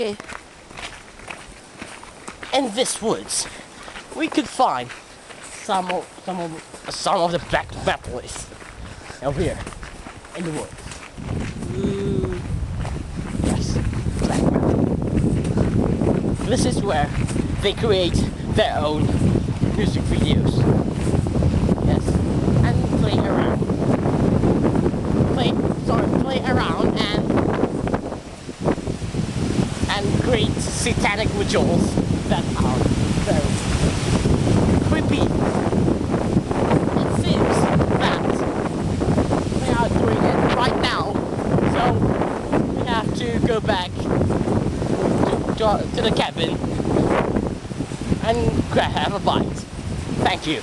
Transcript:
Okay. In this woods, we could find some of the black metals over here in the woods. Yes, black metal. This is where they create their own music videos. Yes, and play around. Play around and create satanic rituals that are very creepy. It seems that we are doing it right now, so we have to go back to the cabin and have a bite. Thank you.